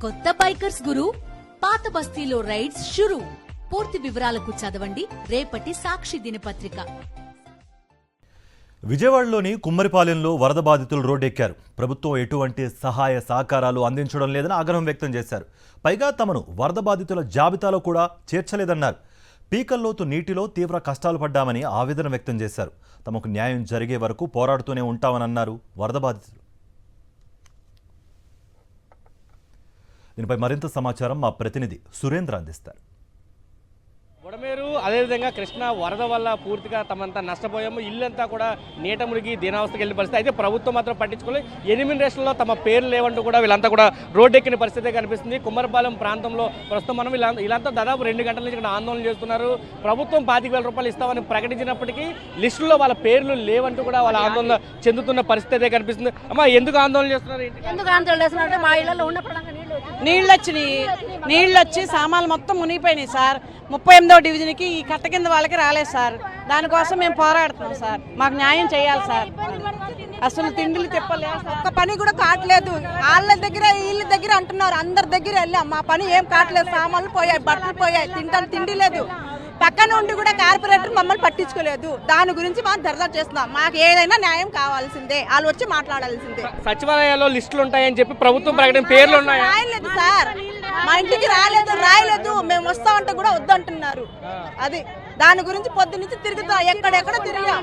కొత్త బైకర్స్ గురు, పాత బస్తీలో రైడ్స్ షురు. పూర్తి వివరాలకు చదవండి రేపటి సాక్షి దినపత్రిక. విజయవాడలోని కుమ్మరిపాలెంలో వరద బాధితులు రోడ్డెక్కారు. ప్రభుత్వం ఎటువంటి సహాయ సహకారాలు అందించడం లేదని ఆగ్రహం వ్యక్తం చేశారు. పైగా తమను వరద బాధితుల జాబితాలో కూడా చేర్చలేదన్నారు. పీకల్లోతు నీటిలో తీవ్ర కష్టాలు పడ్డామని ఆవేదన వ్యక్తం చేశారు. తమకు న్యాయం జరిగే వరకు పోరాడుతూనే ఉంటామని అన్నారు వరద బాధితులు. దీనిపై మరింత సమాచారం మా ప్రతినిధి సురేంద్ర అందిస్తారు. బుడమేరు అదేవిధంగా కృష్ణా వరద వల్ల పూర్తిగా తమంతా నష్టపోయాము. ఇల్లంతా కూడా నీట మునిగి దీనావస్థకి వెళ్ళిన పరిస్థితి. అయితే ప్రభుత్వం మాత్రం పట్టించుకోలేదు. ఎలిమినేషన్లో తమ పేర్లు లేవంటూ కూడా వీళ్ళంతా కూడా రోడ్డెక్కిన పరిస్థితి కనిపిస్తుంది. కుమ్మరిపాలెం ప్రాంతంలో ప్రస్తుతం మనం వీళ్ళంతా దాదాపు 2 గంటల నుంచి ఇక్కడ ఆందోళన చేస్తున్నారు. ప్రభుత్వం 25,000 రూపాయలు ఇస్తామని ప్రకటించినప్పటికీ లిస్టులో వాళ్ళ పేర్లు లేవంటూ కూడా వాళ్ళ ఆందోళన చెందుతున్న పరిస్థితి కనిపిస్తుంది. అమ్మా, ఎందుకు ఆందోళన చేస్తున్నారు? ఎందుకు ఆందోళన చేస్తున్నారంటే మా ఇళ్లలో ఉన్న నీళ్ళు వచ్చి సామాన్లు మొత్తం మునిగిపోయినాయి సార్. 38వ డివిజన్కి ఈ కట్ట కింద వాళ్ళకి రాలేదు సార్. దానికోసం మేము పోరాడుతున్నాం సార్. మాకు న్యాయం చేయాలి సార్. అసలు తిండిలు తిప్పలేదు, ఒక్క పని కూడా కావట్లేదు. వాళ్ళ దగ్గర వీళ్ళ దగ్గర అంటున్నారు, అందరి దగ్గర వెళ్ళాం. మా పని ఏం కావట్లేదు. సామాన్లు పోయాయి, బట్టలు పోయాయి, తిండి లేదు. పక్కన ఉండి కూడా కార్పొరేటర్ మమ్మల్ని పట్టించుకోలేదు. దాని గురించి మనం దర్శనం చేస్తున్నాం. మాకు ఏదైనా న్యాయం కావాల్సిందే, వాళ్ళు వచ్చి మాట్లాడాల్సిందే. సచివాలయాల్లో లిస్టులు ఉంటాయని చెప్పి ప్రభుత్వం ప్రకటన పేర్లు ఉన్నాయి. రాయలేదు సార్, మా ఇంటికి రాయలేదు. మేము వస్తామంటే కూడా వద్దంటున్నారు. అది దాని గురించి పొద్దు నుంచి తిరుగుతాం, ఎక్కడెక్కడ తిరిగాం.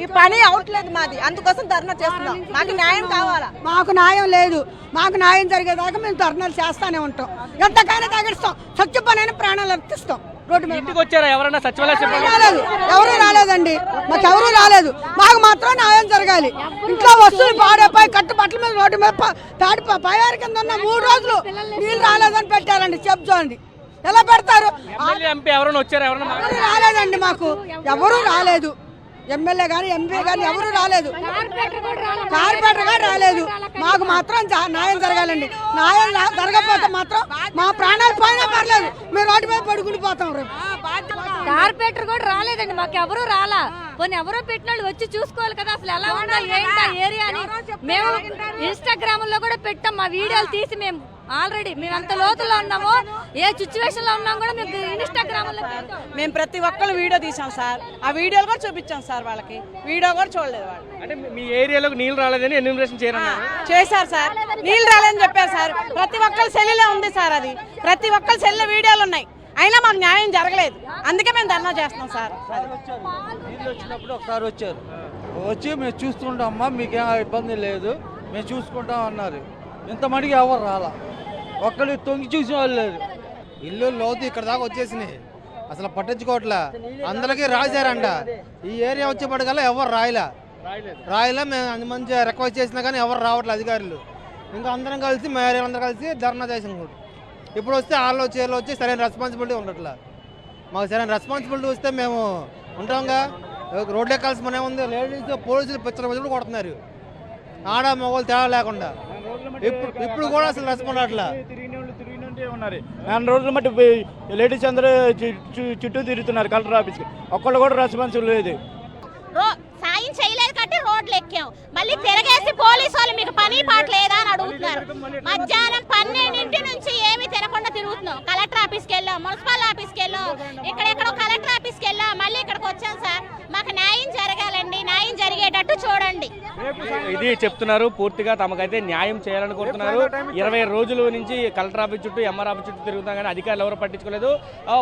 ఈ పని అవట్లేదు మాది, అందుకోసం ధర్నా చేస్తున్నాం. మాకు న్యాయం కావాలా. మాకు న్యాయం లేదు. మాకు న్యాయం జరిగేదాకా మేము ధర్నాలు చేస్తానే ఉంటాం. ఎంతకైనా తగిస్తాం. సత్య పనైనా ప్రాణాలు అర్పిస్తాం. రోడ్డు మీద ఇంటికి వచ్చారా ఎవరైనా? సచివాలయం రాలేదు, ఎవరు రాలేదండి. మాకు ఎవరు రాలేదు. మాకు మాత్రం న్యాయం జరగాలి. ఇంట్లో వస్తువులు పాడైపోయి కట్టు బట్టల మీద రోడ్డు మీద పైవారి కింద ఉన్న 3 రోజులు నీళ్ళు రాలేదని పెట్టారండి. చెప్తోంది ఎలా పెడతారు? ఎవరు రాలేదండి, మాకు ఎవరు రాలేదు. ఎమ్మెల్యే కానీ ఎంపీ కానీ ఎవరు రాలేదు. కార్పొరేటర్ గారు రాలేదు. మాకు మాత్రం న్యాయం జరగాలండి. న్యాయం జరగకపోతే మాత్రం మా ప్రాణాలు పోయినా పర్లేదు, మేము రోడ్డు మీద పడుకుని పోతాం. కార్పొరేటర్ కూడా రాలేదండి, మాకు ఎవరు రాలా. కొన్ని ఎవరో పెట్టిన వాళ్ళు వచ్చి చూసుకోవాలి కదా అసలు ఎలా ఉందా ఏంటా ఏరియా అని. మేము ఇన్స్టాగ్రామ్ లో కూడా పెట్టాం మా వీడియోలు తీసి. మేము ఆల్రెడీ మేము ఎంత లోతులో ఉన్నామో, ఏ సిచ్యువేషన్ లో ఉన్నాం కూడా మేము ఇన్స్టాగ్రామ్ లో పెట్టాం. మేము ప్రతి ఒక్కరు వీడియో తీసాం సార్. ఆ వీడియోలు కూడా చూపించాం సార్. వాళ్ళకి వీడియో కూడా చూడలేదు వాళ్ళు. అంటే మీ ఏరియాలోకి నీళ్ళు రాలేదని ఎన్యూమరేషన్ చేశారు సార్. నీళ్ళు రాలేదని చెప్పారు సార్. ప్రతి ఒక్కరి సెల్లులో ఉంది సార్. అది ప్రతి ఒక్కరి సెల్లు వీడియోలు ఉన్నాయి. అయినా మాకు న్యాయం జరగలేదు. అందుకే మేము ధర్నా చేస్తున్నాం సార్. నీళ్ళు వచ్చినప్పుడు ఒకసారి వచ్చి మేము చూస్తుంటామమ్మా, మీకేం ఇబ్బంది లేదు, మేము చూసుకుంటాం అన్నారు. ఇంతమందికి ఎవరు రాలా, ఒక్కరు తొంగి చూసిన వాళ్ళు లేదు. ఇల్లు లోతు ఇక్కడ దాకా వచ్చేసినాయి, అసలు పట్టించుకోవట్లే. అందరికీ రాశారంట. ఈ ఏరియా వచ్చేప్పటికల్లా ఎవరు రాయలే. మేము అంత మంచి రిక్వెస్ట్ చేసినా కానీ ఎవరు రావట్లేదు అధికారులు. ఇంకా అందరం కలిసి మా ఏరియా అందరం కలిసి ధర్నా చేసాం. ఇప్పుడు వస్తే ఆళ్ళు వచ్చి సరైన రెస్పాన్సిబిలిటీ ఉండట్లే. మాకు సరైన రెస్పాన్సిబిలిటీ వస్తే మేము ఉంటాంగా. రోడ్లు ఎక్కాల్సి మన ఉంది. లేడీస్ పోలీసులు పిచ్చలు కొడుతున్నారు, ఆడ మగవాళ్ళు తేడా లేకుండా. ఇప్పుడు కూడా అసలు రెస్పాండ్ అట్లా ఉన్నారు. 4 రోజులు మట్టి లేడీస్ అందరూ చుట్టూ తిరుగుతున్నారు కలెక్టర్ ఆఫీస్కి. ఒక్కళ్ళు కూడా రెస్పాన్సిబుల్ లేదు. సాయం చేయలేదు కాబట్టి రోడ్లు ఎక్కాం. మళ్ళీ తిరగేసి పోలీసు వాళ్ళు మీకు పని పాట లేదా అని అడుగుతున్నారు. మధ్యాహ్నం 12 నుంచి ఏమీ తినకుండా తిరుగుతున్నాం. కలెక్టర్ ఆఫీస్కి వెళ్ళాం, మున్సిపల్ ఆఫీస్కి వెళ్ళాం, ఇక్కడెక్కడో కలెక్టర్ ఆఫీస్కి వెళ్ళాం, మళ్ళీ ఇక్కడికి వచ్చాం సార్. మాకు న్యాయం జరగాలండి, న్యాయం జరిగేటట్టు చూడండి. ఇది చెప్తున్నారు. పూర్తిగా తమకైతే న్యాయం చేయాలని కోరుతున్నారు. 20 రోజుల నుంచి కలెక్టర్ ఆఫీస్ చుట్టూ ఎంఆర్ ఆఫీస్ చుట్టూ తిరుగుతాం కానీ అధికారులు ఎవరు పట్టించుకోలేదు.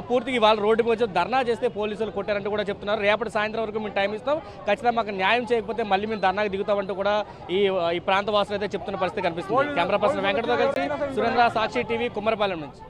పూర్తిగా వాళ్ళు రోడ్డుకి వచ్చి ధర్నా చేస్తే పోలీసులు కొట్టారంటూ కూడా చెప్తున్నారు. రేపటి సాయంత్రం వరకు మేము టైం ఇస్తాం, ఖచ్చితంగా మాకు న్యాయం చేయకపోతే మళ్ళీ మేము ధర్నాకి దిగుతామంటూ కూడా ఈ ప్రాంత వాసులు అయితే చెప్తున్న పరిస్థితి కనిపిస్తుంది. కెమెరా పర్సన్ వెంకటతో కలిసి సురేంద్ర, సాక్షి టీవీ, కుమ్మరిపాలెం నుంచి.